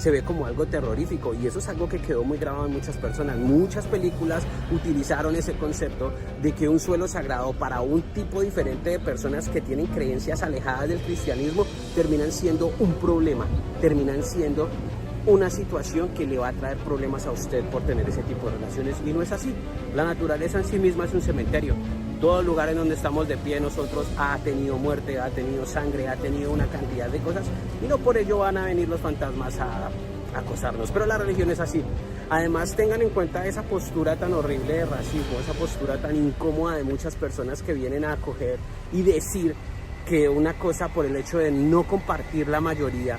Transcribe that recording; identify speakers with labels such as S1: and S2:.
S1: se ve como algo terrorífico, y eso es algo que quedó muy grabado en muchas personas. Muchas películas utilizaron ese concepto de que un suelo sagrado para un tipo diferente de personas que tienen creencias alejadas del cristianismo terminan siendo un problema, terminan siendo una situación que le va a traer problemas a usted por tener ese tipo de relaciones, y no es así. La naturaleza en sí misma es un cementerio. Todo el lugar en donde estamos de pie nosotros ha tenido muerte, ha tenido sangre, ha tenido una cantidad de cosas, y no por ello van a venir los fantasmas a acosarnos. Pero la religión es así. Además, tengan en cuenta esa postura tan horrible de racismo, esa postura tan incómoda de muchas personas que vienen a acoger y decir que una cosa por el hecho de no compartir la mayoría